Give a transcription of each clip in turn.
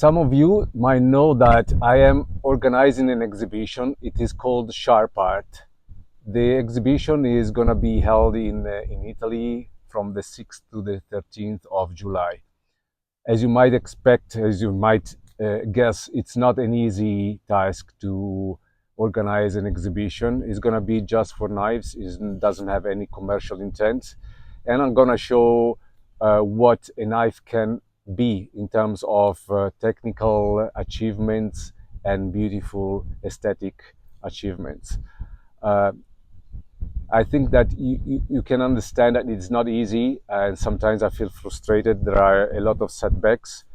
Some of you might know that I am organizing an exhibition. It is called Sharp Art. The exhibition is going to be held in Italy from the 6th to the 13th of July. As you might expect, as you might guess, it's not an easy task to organize an exhibition. It's going to be just for knives. It doesn't have any commercial intent. And I'm going to show what a knife can be in terms of technical achievements and beautiful aesthetic achievements. Uh, I think that you can understand that it's not easy, and sometimes I feel frustrated. There are a lot of setbacks,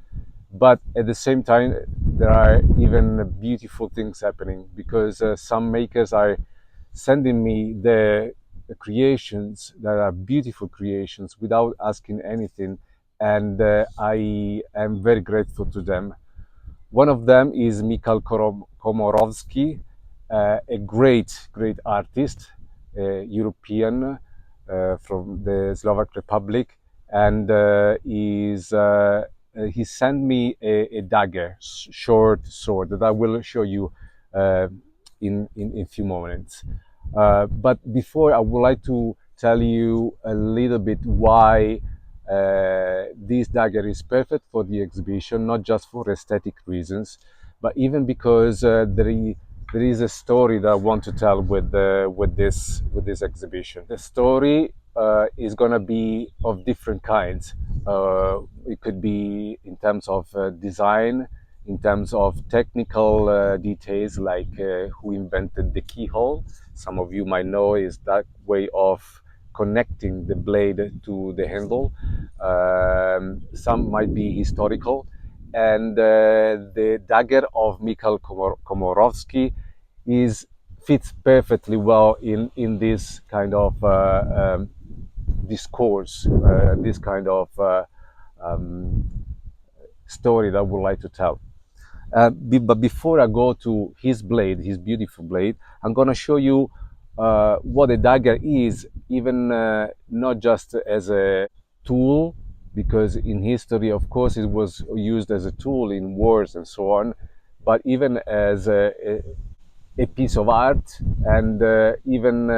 but at the same time, there are even beautiful things happening because some makers are sending me the creations that are beautiful creations without asking anything, and I am very grateful to them. One of them is Michal Komorovsky, a great artist, European from the Slovak Republic, and he sent me a dagger, short sword that I will show you in a few moments. But before, I would like to tell you a little bit why this dagger is perfect for the exhibition, not just for aesthetic reasons, but even because there is a story that I want to tell with this exhibition. The story is going to be of different kinds. It could be in terms of design, in terms of technical details, like who invented the keyhole. Some of you might know is that way of connecting the blade to the handle. Some might be historical. And the dagger of Michal Komorovsky is fits perfectly well in this kind of discourse, this kind of um, story that I would like to tell. But before I go to his blade, his beautiful blade, I'm going to show you what a dagger is, even not just as a tool, because in history, of course, it was used as a tool in wars and so on, but even as a piece of art, and even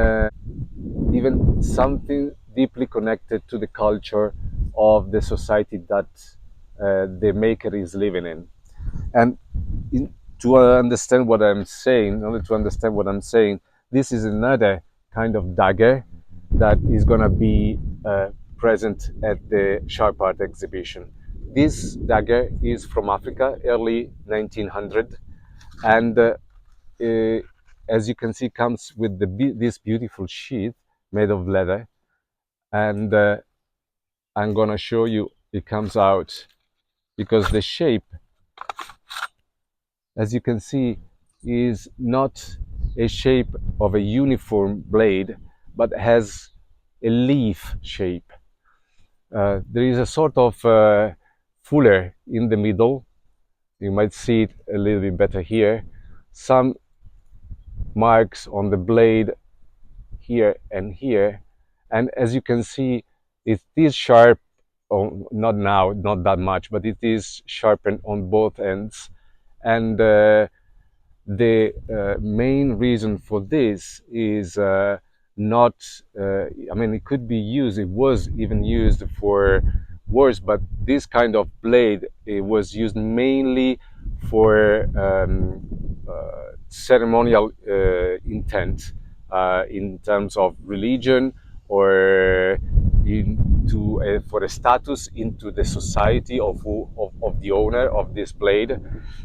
something deeply connected to the culture of the society that the maker is living in. And to understand what I'm saying, in order to understand what I'm saying, this is another kind of dagger that is going to be present at the Sharp Art exhibition. This dagger is from Africa, early 1900, and as you can see, comes with this beautiful sheath made of leather. And I'm going to show you it comes out because the shape, as you can see, is not a shape of a uniform blade, but has a leaf shape. There is a sort of fuller in the middle. You might see it a little bit better here. Some marks on the blade here and here. And as you can see, it is sharp, not now, not that much, but it is sharpened on both ends. And the main reason for this is not, it could be used, it was even used for wars, but this kind of blade, it was used mainly for ceremonial intent, in terms of religion, or for a status into the society of the owner of this blade.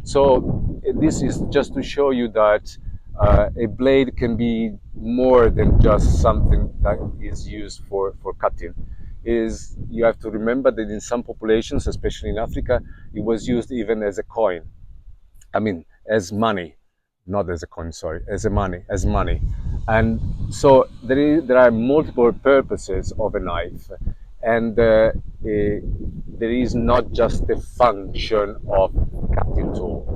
So this is just to show you that a blade can be more than just something that is used for cutting. You have to remember that in some populations, especially in Africa, it was used even as a coin. As money, not as a coin, sorry, as money. And so there are multiple purposes of a knife, and there is not just the function of cutting tool.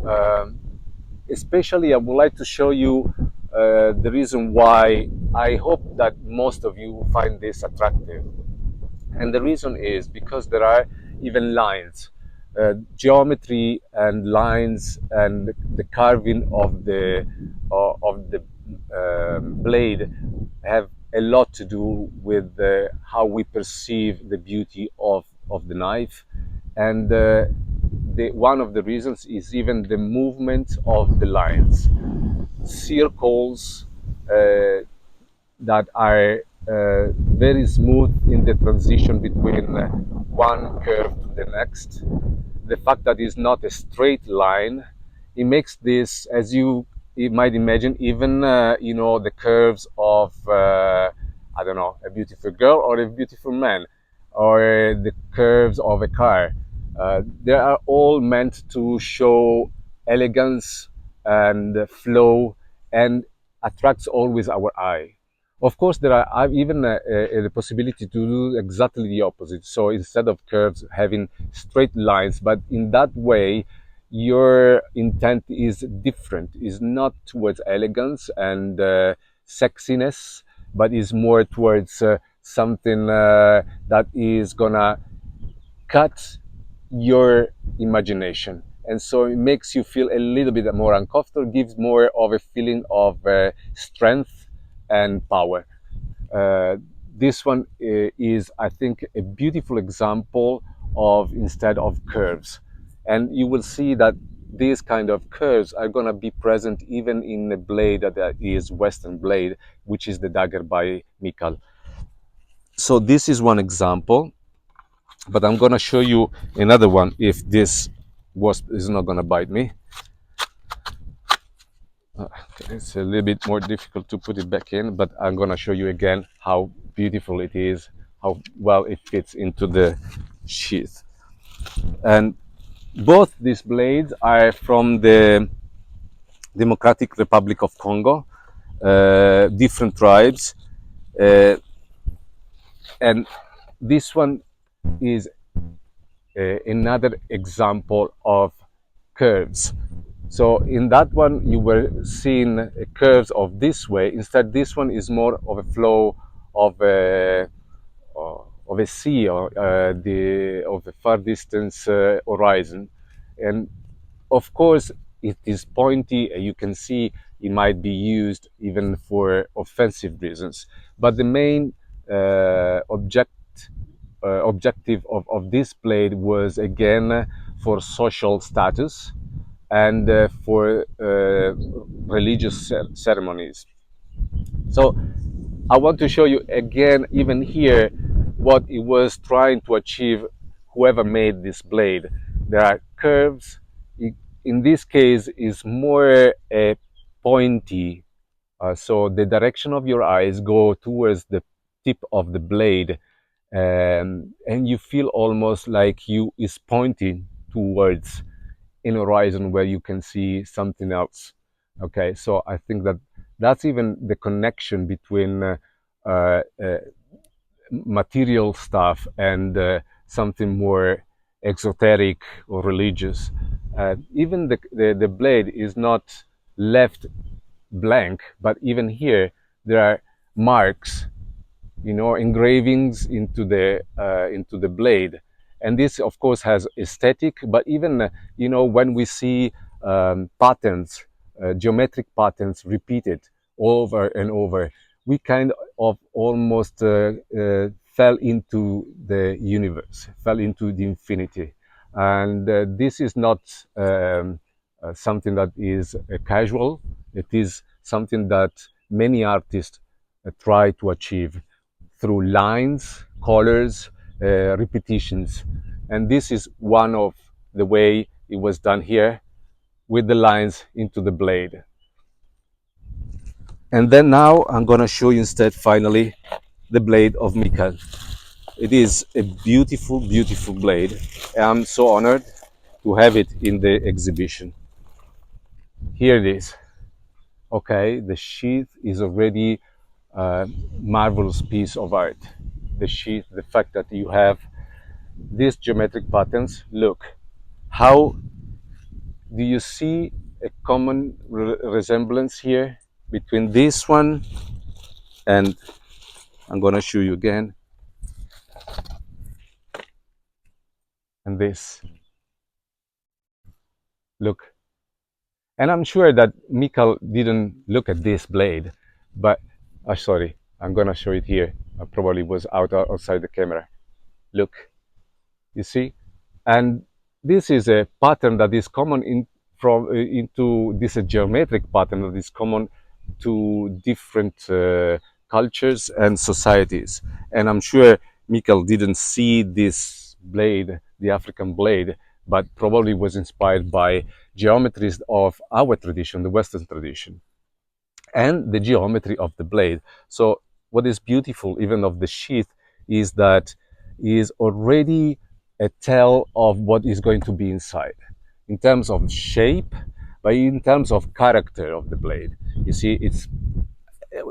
Um, Especially, I would like to show you the reason why I hope that most of you find this attractive. And the reason is because there are even lines. geometry and lines and the carving of the blade have a lot to do with how we perceive the beauty of the knife, and one of the reasons is even the movement of the lines, circles uh, that are very smooth in the transition between one curve to the next. The fact that it's not a straight line, it makes this, as you might imagine, even the curves of I don't know, a beautiful girl or a beautiful man, or the curves of a car. They are all meant to show elegance and flow, and attracts always our eye. Of course, there are even the possibility to do exactly the opposite. So instead of curves, having straight lines, but in that way, your intent is different. Is not towards elegance and sexiness, but is more towards something that is gonna cut your imagination, and so it makes you feel a little bit more uncomfortable, gives more of a feeling of strength and power. uh, this one is, I think, a beautiful example of instead of curves, and you will see that these kind of curves are going to be present even in the blade that is Western blade, which is the dagger by Michal. So this is one example, but I'm gonna show you another one if this wasp is not gonna bite me. It's a little bit more difficult to put it back in, but I'm gonna show you again how beautiful it is, how well it fits into the sheath. And both these blades are from the Democratic Republic of Congo, different tribes, uh, and this one is another example of curves. So in that one, you were seeing curves of this way. Instead, this one is more of a flow of a sea, or the of a far distance horizon, and of course it is pointy. You can see it might be used even for offensive reasons, but the main objective of this blade was again for social status and for religious ceremonies. So I want to show you again, even here, what it was trying to achieve, whoever made this blade. There are curves. In this case, is more pointy. So the direction of your eyes go towards the tip of the blade, and you feel almost like you is pointing towards in horizon where you can see something else. Okay, so I think that that's even the connection between uh, uh, material stuff and something more exoteric or religious. Even the blade is not left blank, but even here there are marks, engravings into the blade, and this of course has aesthetic. But even when we see patterns, geometric patterns repeated over and over, we kind of almost fell into the universe, fell into the infinity, and this is not something that is casual. It is something that many artists try to achieve through lines, colors, repetitions. And this is one of the way it was done here with the lines into the blade. And then now I'm gonna show you instead finally the blade of Michal. It is a beautiful, beautiful blade. I'm so honored to have it in the exhibition. Here it is. Okay, the sheath is already a marvelous piece of art. The sheath, the fact that you have these geometric patterns. Look, how do you see a common resemblance here between this one and, I'm gonna show you again, and this. Look. And I'm sure that Michal didn't look at this blade, but sorry, I'm gonna show it here. I probably was outside the camera. Look, you see, and this is a pattern that is common into this a geometric pattern that is common to different cultures and societies. And I'm sure Michal didn't see this blade, the African blade, but probably was inspired by geometries of our tradition, the Western tradition, and the geometry of the blade. So what is beautiful even of the sheath is that is already a tell of what is going to be inside in terms of shape, but in terms of character of the blade. You see, it's,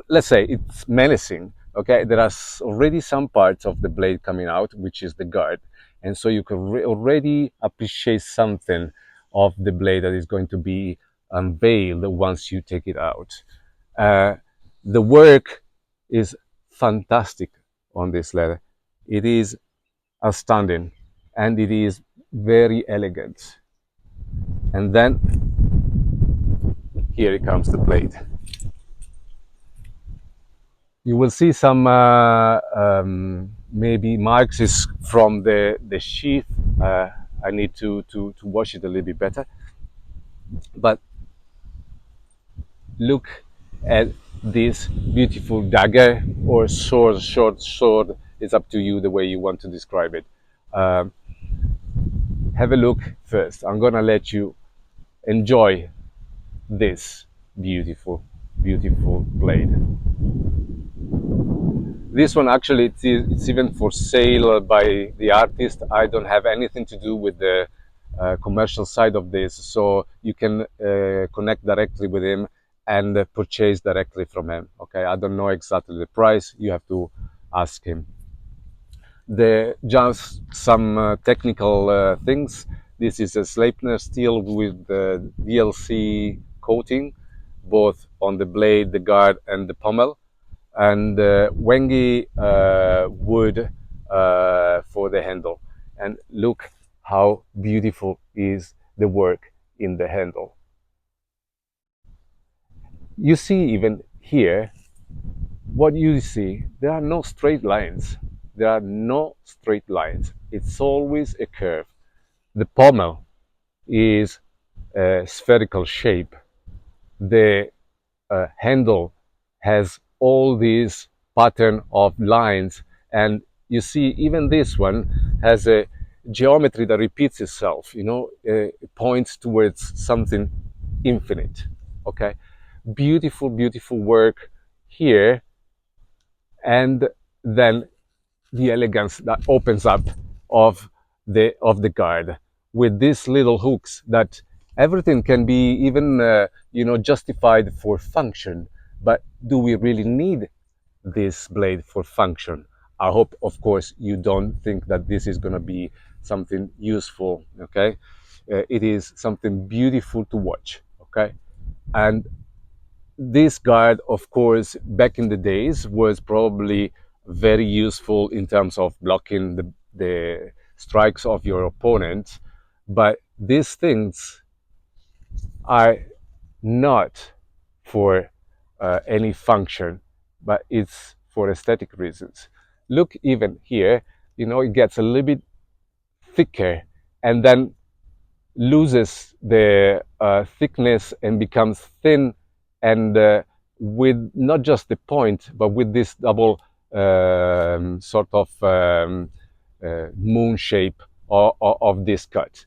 let's say it's menacing. Okay, there are already some parts of the blade coming out, which is the guard, and so you can already appreciate something of the blade that is going to be unveiled once you take it out. uh, the work is fantastic on this leather. It is outstanding, and it is very elegant. And then here it comes the blade. You will see some maybe marks is from the sheath. I need to wash it a little bit better. But look at this beautiful dagger or sword, short sword. It's up to you the way you want to describe it. Um, have a look first. I'm gonna let you enjoy this beautiful, beautiful blade. This one actually it's even for sale by the artist. I don't have anything to do with the commercial side of this, so you can connect directly with him and purchase directly from him. Okay, I don't know exactly the price. You have to ask him. The just some technical things. This is a Sleipner steel with the DLC coating, both on the blade, the guard, and the pommel, and Wongo wood for the handle. And look how beautiful is the work in the handle. You see even here, what you see, there are no straight lines. There are no straight lines. It's always a curve. The pommel is a spherical shape. The handle has all these pattern of lines, and you see even this one has a geometry that repeats itself. It points towards something infinite. Okay, beautiful, beautiful work here, and then the elegance that opens up of the guard with these little hooks that everything can be even justified for function, but do we really need this blade for function? I hope, of course, you don't think that this is going to be something useful. Okay, it is something beautiful to watch. Okay, and this guard, of course, back in the days was probably very useful in terms of blocking the strikes of your opponent. But these things are not for any function, but it's for aesthetic reasons. Look, even here, it gets a little bit thicker and then loses the thickness and becomes thin, and with not just the point but with this double sort of moon shape of this cut.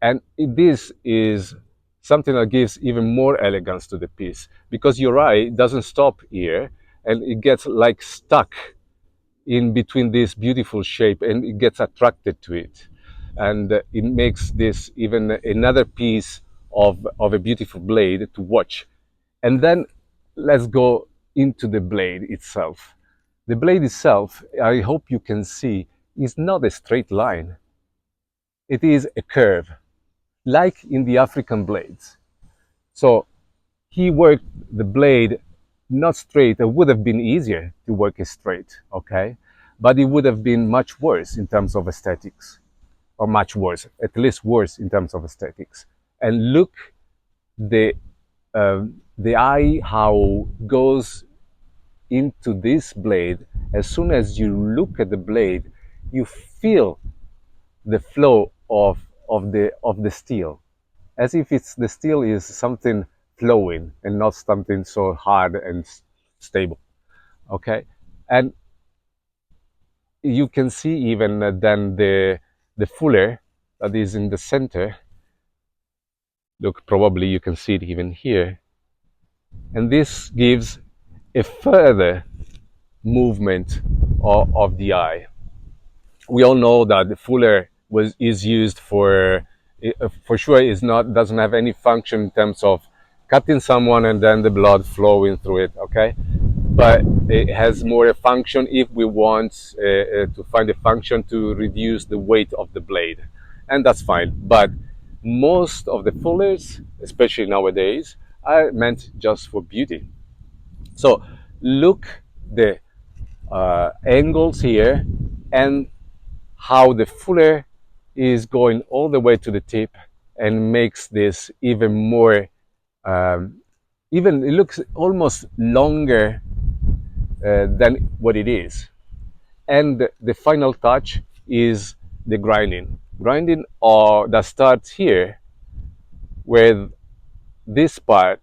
And this is something that gives even more elegance to the piece, because your eye doesn't stop here and it gets like stuck in between this beautiful shape and it gets attracted to it, and it makes this even another piece of a beautiful blade to watch. And then let's go into the blade itself. The blade itself, I hope you can see, is not a straight line. It is a curve, like in the African blades. So he worked the blade not straight. It would have been easier to work it straight, okay? But it would have been much worse in terms of aesthetics, or much worse, at least worse in terms of aesthetics. and look the the eye how goes into this blade. As soon as you look at the blade, you feel the flow of the steel, as if it's the steel is something flowing and not something so hard and stable. Okay, and you can see even then the fuller that is in the center. Look, probably you can see it even here, and this gives a further movement of the eye. We all know that the fuller was is used for sure is not doesn't have any function in terms of cutting someone and then the blood flowing through it. Okay, but it has more a function if we want to find a function to reduce the weight of the blade, and that's fine. But most of the fullers, especially nowadays, are meant just for beauty. So look the angles here and how the fuller is going all the way to the tip and makes this even more even it looks almost longer than what it is. And the final touch is the grinding or that starts here with this part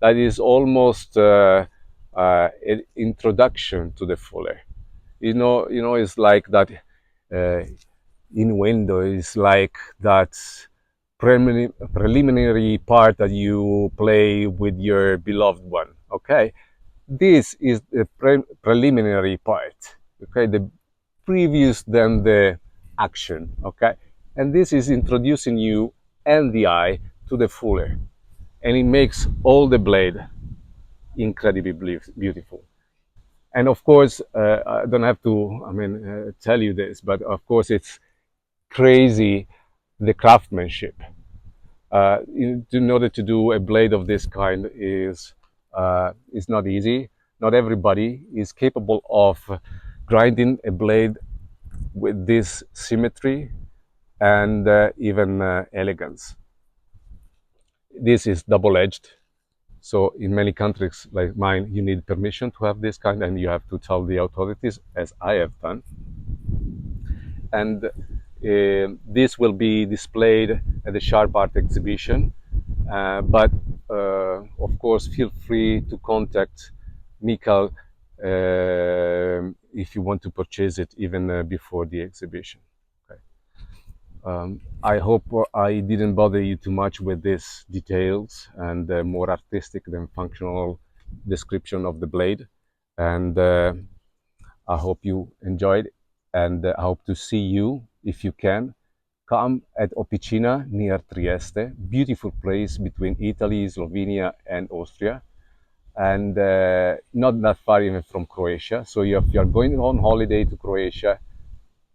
that is almost an introduction to the fuller. It's like that uh, innuendo is like that preliminary part that you play with your beloved one. Okay, this is the preliminary part. Okay, the previous than the action. Okay, and this is introducing you and the eye to the fuller, and it makes all the blade incredibly beautiful. And of course, I don't have to, tell you this, but of course, it's crazy the craftsmanship. In order to do a blade of this kind is not easy. Not everybody is capable of grinding a blade with this symmetry and even elegance. This is double-edged, so in many countries like mine, you need permission to have this kind, and you have to tell the authorities, as I have done. And this will be displayed at the Sharp Art exhibition. But of course, feel free to contact Michal if you want to purchase it even before the exhibition. Okay. I hope I didn't bother you too much with these details and more artistic than functional description of the blade. And I hope you enjoyed, and I hope to see you if you can. Come at Opicina near Trieste, beautiful place between Italy, Slovenia, and Austria, and not that far even from Croatia. So if you are going on holiday to Croatia,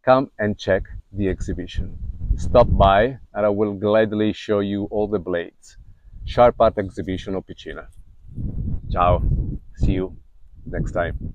come and check the exhibition. Stop by, and I will gladly show you all the blades. Sharp Art Exhibition Opicina. Ciao. See you next time.